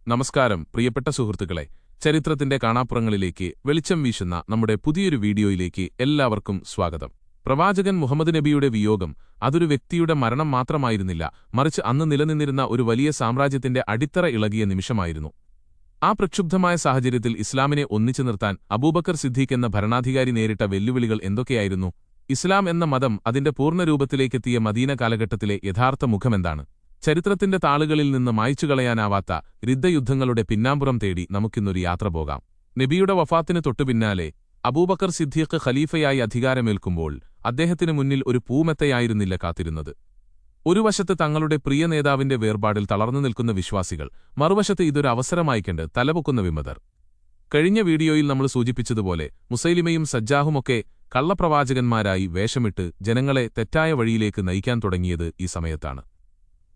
നമസ്കാരം പ്രിയപ്പെട്ട സുഹൃത്തുക്കളെ, ചരിത്രത്തിന്റെ കാണാപ്പുറങ്ങളിലേക്ക് വെളിച്ചം വീശുന്ന നമ്മുടെ പുതിയൊരു വീഡിയോയിലേക്ക് എല്ലാവർക്കും സ്വാഗതം. പ്രവാചകൻ മുഹമ്മദ് നബിയുടെ വിയോഗം അതൊരു വ്യക്തിയുടെ മരണം മാത്രമായിരുന്നില്ല, മറിച്ച് അന്ന് നിലനിന്നിരുന്ന ഒരു വലിയ സാമ്രാജ്യത്തിന്റെ അടിത്തറ ഇളകിയ നിമിഷമായിരുന്നു. ആ പ്രക്ഷുബ്ധമായ സാഹചര്യത്തിൽ ഇസ്ലാമിനെ ഒന്നിച്ചു നിർത്താൻ അബൂബക്കർ സിദ്ദീഖ് എന്ന ഭരണാധികാരി നേരിട്ട വെല്ലുവിളികൾ എന്തൊക്കെയായിരുന്നു? ഇസ്ലാം എന്ന മതം അതിന്റെ പൂർണ്ണരൂപത്തിലേക്കെത്തിയ മദീന കാലഘട്ടത്തിലെ യഥാർത്ഥ മുഖമെന്താണ്? ചരിത്രത്തിന്റെ താളുകളിൽ നിന്ന് മായ്ച്ചുകളയാനാവാത്ത രിദ്ധയുദ്ധങ്ങളുടെ പിന്നാമ്പുറം തേടി നമുക്കിന്നൊരു യാത്ര പോകാം. നബിയുടെ വഫാത്തിന് തൊട്ടുപിന്നാലെ അബൂബക്കർ സിദ്ദീഖ് ഖലീഫയായി അധികാരമേൽക്കുമ്പോൾ അദ്ദേഹത്തിനു മുന്നിൽ ഒരു പൂമെത്തയായിരുന്നില്ല കാത്തിരുന്നത്. ഒരു വശത്ത് തങ്ങളുടെ പ്രിയ നേതാവിന്റെ വേർപാടിൽ തളർന്നു നിൽക്കുന്ന വിശ്വാസികൾ, മറുവശത്ത് ഇതൊരു അവസരമായി കണ്ട് തലപൊക്കുന്ന വിമതർ. കഴിഞ്ഞ വീഡിയോയിൽ നമ്മൾ സൂചിപ്പിച്ചതുപോലെ മുസൈലിമയും സജ്ജാഹുമൊക്കെ കള്ളപ്രവാചകന്മാരായി വേഷമിട്ട് ജനങ്ങളെ തെറ്റായ വഴിയിലേക്ക് നയിക്കാൻ തുടങ്ങിയത് ഈ സമയത്താണ്.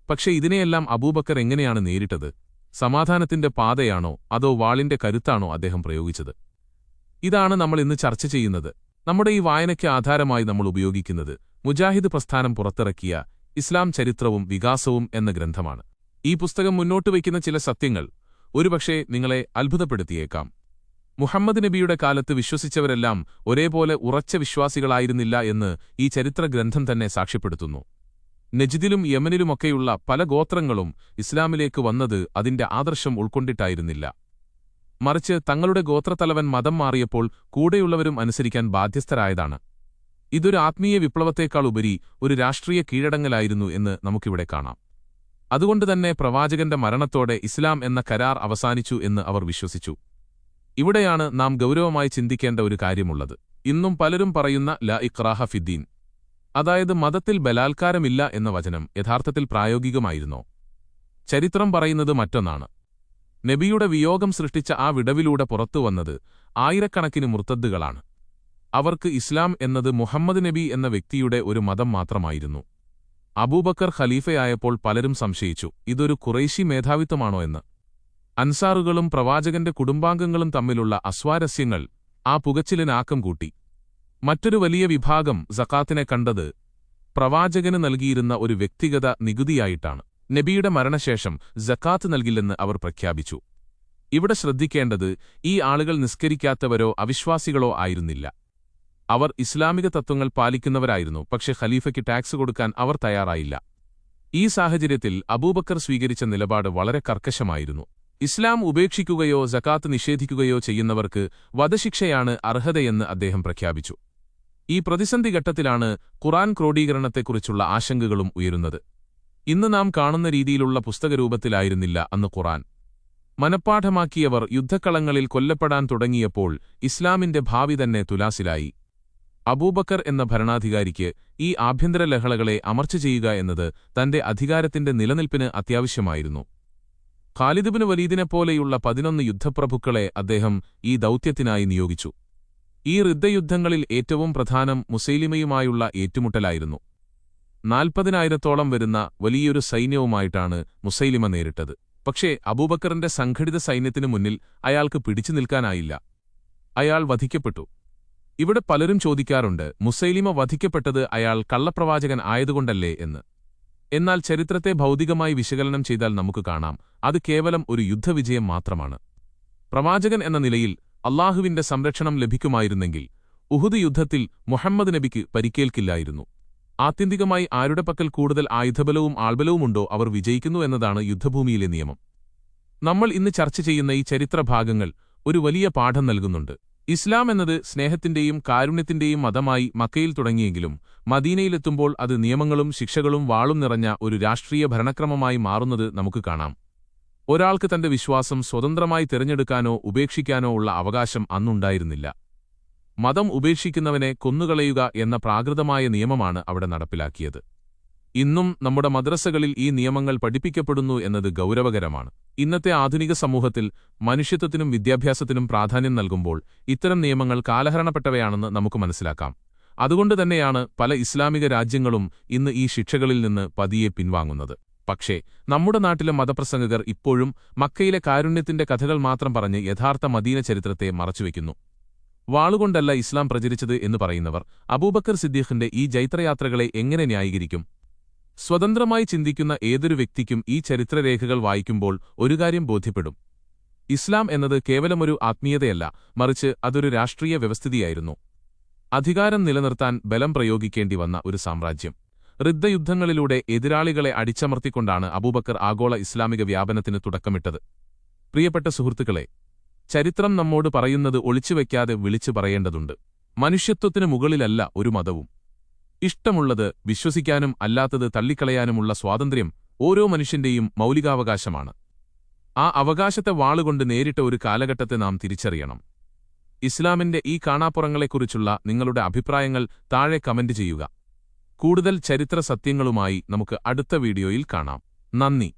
പക്ഷേ ഇതിനെയെല്ലാം അബൂബക്കർ എങ്ങനെയാണ് നേരിട്ടത്? സമാധാനത്തിന്റെ പാതയാണോ അതോ വാളിന്റെ കരുത്താണോ അദ്ദേഹം പ്രയോഗിച്ചത്? ഇതാണ് നമ്മൾ ഇന്ന് ചർച്ച ചെയ്യുന്നത്. നമ്മുടെ ഈ വായനയ്ക്ക് ആധാരമായി നമ്മൾ ഉപയോഗിക്കുന്നത് മുജാഹിദ് പ്രസ്ഥാനം പുറത്തിറക്കിയ ഇസ്ലാം ചരിത്രവും വികാസവും എന്ന ഗ്രന്ഥമാണ്. ഈ പുസ്തകം മുന്നോട്ട് വയ്ക്കുന്ന ചില സത്യങ്ങൾ ഒരുപക്ഷേ നിങ്ങളെ അത്ഭുതപ്പെടുത്തിയേക്കാം. മുഹമ്മദ് നബിയുടെ കാലത്ത് വിശ്വസിച്ചവരെല്ലാം ഒരേപോലെ ഉറച്ച വിശ്വാസികളായിരുന്നില്ല എന്ന് ഈ ചരിത്ര ഗ്രന്ഥം തന്നെ സാക്ഷ്യപ്പെടുത്തുന്നു. നജിദിലും യമനിലുമൊക്കെയുള്ള പല ഗോത്രങ്ങളും ഇസ്ലാമിലേക്ക് വന്നത് അതിന്റെ ആദർശം ഉൾക്കൊണ്ടിട്ടായിരുന്നില്ല, മറിച്ച് തങ്ങളുടെ ഗോത്രത്തലവൻ മതം മാറിയപ്പോൾ കൂടെയുള്ളവരും അനുസരിക്കാൻ ബാധ്യസ്ഥരായതാണ്. ഇതൊരു ആത്മീയ വിപ്ലവത്തേക്കാളുപരി ഒരു രാഷ്ട്രീയ കീഴടങ്ങലായിരുന്നു എന്ന് നമുക്കിവിടെ കാണാം. അതുകൊണ്ടുതന്നെ പ്രവാചകന്റെ മരണത്തോടെ ഇസ്ലാം എന്ന കരാർ അവസാനിച്ചു എന്ന് അവർ വിശ്വസിച്ചു. ഇവിടെയാണ് നാം ഗൗരവമായി ചിന്തിക്കേണ്ട ഒരു കാര്യമുള്ളത്. ഇന്നും പലരും പറയുന്ന ലാ ഇക്റാഹ ഫിദ്ദീൻ, അതായത് മതത്തിൽ ബലാത്കാരമില്ല എന്ന വചനം യഥാർത്ഥത്തിൽ പ്രായോഗികമായിരുന്നോ? ചരിത്രം പറയുന്നത് മറ്റൊന്നാണ്. നബിയുടെ വിയോഗം സൃഷ്ടിച്ച ആ വിടവിലൂടെ പുറത്തുവന്നത് ആയിരക്കണക്കിന് മുർത്തദ്ദുകളാണ്. അവർക്ക് ഇസ്ലാം എന്നത് മുഹമ്മദ് നബി എന്ന വ്യക്തിയുടെ ഒരു മതം മാത്രമായിരുന്നു. അബൂബക്കർ ഖലീഫയായപ്പോൾ പലരും സംശയിച്ചു, ഇതൊരു ഖുറൈശി മേധാവിത്വമാണോ എന്ന്. അൻസാറുകളും പ്രവാചകന്റെ കുടുംബാംഗങ്ങളും തമ്മിലുള്ള അസ്വാരസ്യങ്ങൾ ആ പുകച്ചിലിന് ആക്കം കൂട്ടി. മറ്റൊരു വലിയ വിഭാഗം സക്കാത്തിനെ കണ്ടത് പ്രവാചകന് നൽകിയിരുന്ന ഒരു വ്യക്തിഗത നികുതിയായിട്ടാണ്. നബിയുടെ മരണശേഷം സക്കാത്ത് നൽകില്ലെന്ന് അവർ പ്രഖ്യാപിച്ചു. ഇവിടെ ശ്രദ്ധിക്കേണ്ടത്, ഈ ആളുകൾ നിസ്കരിക്കാത്തവരോ അവിശ്വാസികളോ ആയിരുന്നില്ല. അവർ ഇസ്ലാമിക തത്വങ്ങൾ പാലിക്കുന്നവരായിരുന്നു, പക്ഷെ ഖലീഫയ്ക്ക് ടാക്സ് കൊടുക്കാൻ അവർ തയ്യാറായില്ല. ഈ സാഹചര്യത്തിൽ അബൂബക്കർ സ്വീകരിച്ച നിലപാട് വളരെ കർക്കശമായിരുന്നു. ഇസ്ലാം ഉപേക്ഷിക്കുകയോ സക്കാത്ത് നിഷേധിക്കുകയോ ചെയ്യുന്നവർക്ക് വധശിക്ഷയാണ് അർഹതയെന്ന് അദ്ദേഹം പ്രഖ്യാപിച്ചു. ഈ പ്രതിസന്ധി ഘട്ടത്തിലാണ് ഖുർആൻ ക്രോഡീകരണത്തെക്കുറിച്ചുള്ള ആശങ്കകളും ഉയരുന്നത്. ഇന്ന് നാം കാണുന്ന രീതിയിലുള്ള പുസ്തകരൂപത്തിലായിരുന്നില്ല അന്ന് ഖുർആൻ. മനഃപ്പാഠമാക്കിയവർ യുദ്ധക്കളങ്ങളിൽ കൊല്ലപ്പെടാൻ തുടങ്ങിയപ്പോൾ ഇസ്ലാമിന്റെ ഭാവി തന്നെ തുലാസിലായി. അബൂബക്കർ എന്ന ഭരണാധികാരിക്ക് ഈ ആഭ്യന്തര ലഹളകളെ അമർച്ച ചെയ്യുക എന്നത് തന്റെ അധികാരത്തിന്റെ നിലനിൽപ്പിന് അത്യാവശ്യമായിരുന്നു. ഖാലിദ് ഇബ്നു വലീദിനെപ്പോലെയുള്ള 11 യുദ്ധപ്രഭുക്കളെ അദ്ദേഹം ഈ ദൗത്യത്തിനായി നിയോഗിച്ചു. ഈ യുദ്ധങ്ങളിൽ ഏറ്റവും പ്രധാനം മുസൈലിമയുമായുള്ള ഏറ്റുമുട്ടലായിരുന്നു. 40,000-ഓളം വരുന്ന വലിയൊരു സൈന്യവുമായിട്ടാണ് മുസൈലിമ നേരിട്ടത്. പക്ഷേ അബൂബക്കറിന്റെ സംഘടിത സൈന്യത്തിനു മുന്നിൽ അയാൾക്ക് പിടിച്ചു നിൽക്കാനായില്ല. അയാൾ വധിക്കപ്പെട്ടു. ഇവിടെ പലരും ചോദിക്കാറുണ്ട്, മുസൈലിമ വധിക്കപ്പെട്ടത് അയാൾ കള്ളപ്രവാചകൻ ആയതുകൊണ്ടല്ലേ എന്ന്. എന്നാൽ ചരിത്രത്തെ ഭൗതികമായി വിശകലനം ചെയ്താൽ നമുക്ക് കാണാം, അത് കേവലം ഒരു യുദ്ധവിജയം മാത്രമാണ്. പ്രവാചകൻ എന്ന നിലയിൽ അല്ലാഹുവിന്റെ സംരക്ഷണം ലഭിക്കുമായിരുന്നെങ്കിൽ ഉഹുദ് യുദ്ധത്തിൽ മുഹമ്മദ് നബിക്ക് പരിക്കേൽക്കില്ലായിരുന്നു. ആത്യന്തികമായി ആരുടെ പക്കൽ കൂടുതൽ ആയുധബലവും ആൾബലവുമുണ്ടോ അവർ വിജയിക്കുന്നു എന്നതാണ് യുദ്ധഭൂമിയിലെ നിയമം. നമ്മൾ ഇന്ന് ചർച്ച ചെയ്യുന്ന ഈ ചരിത്രഭാഗങ്ങൾ ഒരു വലിയ പാഠം നൽകുന്നുണ്ട്. ഇസ്ലാം എന്നത് സ്നേഹത്തിന്റെയും കാരുണ്യത്തിന്റെയും മതമായി മക്കയിൽ തുടങ്ങിയെങ്കിലും മദീനയിലെത്തുമ്പോൾ അത് നിയമങ്ങളും ശിക്ഷകളും വാളും നിറഞ്ഞ ഒരു രാഷ്ട്രീയ ഭരണക്രമമായി മാറുന്നത് നമുക്ക് കാണാം. ഒരാൾക്ക് തന്റെ വിശ്വാസം സ്വതന്ത്രമായി തിരഞ്ഞെടുക്കാനോ ഉപേക്ഷിക്കാനോ ഉള്ള അവകാശം അന്നുണ്ടായിരുന്നില്ല. മതം ഉപേക്ഷിക്കുന്നവനെ കൊന്നുകളയുക എന്ന പ്രാകൃതമായ നിയമമാണ് അവിടെ നടപ്പിലാക്കിയത്. ഇന്നും നമ്മുടെ മദ്രസകളിൽ ഈ നിയമങ്ങൾ പഠിപ്പിക്കപ്പെടുന്നു എന്നത് ഗൗരവകരമാണ്. ഇന്നത്തെ ആധുനിക സമൂഹത്തിൽ മനുഷ്യത്വത്തിനും വിദ്യാഭ്യാസത്തിനും പ്രാധാന്യം നൽകുമ്പോൾ ഇത്തരം നിയമങ്ങൾ കാലഹരണപ്പെട്ടവയാണെന്ന് നമുക്ക് മനസ്സിലാക്കാം. അതുകൊണ്ടുതന്നെയാണ് പല ഇസ്ലാമിക രാജ്യങ്ങളും ഇന്ന് ഈ ശിക്ഷകളിൽ നിന്ന് പതിയെ പിൻവാങ്ങുന്നത്. പക്ഷേ നമ്മുടെ നാട്ടിലെ മതപ്രസംഗകർ ഇപ്പോഴും മക്കയിലെ കാരുണ്യത്തിന്റെ കഥകൾ മാത്രം പറഞ്ഞ് യഥാർത്ഥ മദീന ചരിത്രത്തെ മറച്ചുവെക്കുന്നു. വാളുകൊണ്ടല്ല ഇസ്ലാം പ്രചരിച്ചത് എന്ന് പറയുന്നവർ അബൂബക്കർ സിദ്ദീഖിന്റെ ഈ ജൈത്രയാത്രകളെ എങ്ങനെ ന്യായീകരിക്കും? സ്വതന്ത്രമായി ചിന്തിക്കുന്ന ഏതൊരു വ്യക്തിക്കും ഈ ചരിത്രരേഖകൾ വായിക്കുമ്പോൾ ഒരു കാര്യം ബോധ്യപ്പെടും. ഇസ്ലാം എന്നത് കേവലമൊരു ആത്മീയതയല്ല, മറിച്ച് അതൊരു രാഷ്ട്രീയ വ്യവസ്ഥിതിയായിരുന്നു. അധികാരം നിലനിർത്താൻ ബലം പ്രയോഗിക്കേണ്ടി വന്ന ഒരു സാമ്രാജ്യം. ഋദ്ധയുദ്ധങ്ങളിലൂടെ എതിരാളികളെ അടിച്ചമർത്തിക്കൊണ്ടാണ് അബൂബക്കർ ആഗോള ഇസ്ലാമിക വ്യാപനത്തിന് തുടക്കമിട്ടത്. പ്രിയപ്പെട്ട സുഹൃത്തുക്കളെ, ചരിത്രം നമ്മോട് പറയുന്നത് ഒളിച്ചുവെക്കാതെ വിളിച്ചു പറയേണ്ടതുണ്ട്. മനുഷ്യത്വത്തിനു മുകളിലല്ല ഒരു മതവും. ഇഷ്ടമുള്ളത് വിശ്വസിക്കാനും അല്ലാത്തത് തള്ളിക്കളയാനുമുള്ള സ്വാതന്ത്ര്യം ഓരോ മനുഷ്യന്റെയും മൗലികാവകാശമാണ്. ആ അവകാശത്തെ വാളുകൊണ്ട് നേരിട്ട ഒരു കാലഘട്ടത്തെ നാം തിരിച്ചറിയണം. ഇസ്ലാമിന്റെ ഈ കാണാപ്പുറങ്ങളെക്കുറിച്ചുള്ള നിങ്ങളുടെ അഭിപ്രായങ്ങൾ താഴെ കമന്റ് ചെയ്യുക. കൂടുതൽ ചരിത്ര സത്യങ്ങളുമായി നമുക്ക് അടുത്ത വീഡിയോയിൽ കാണാം. നന്ദി.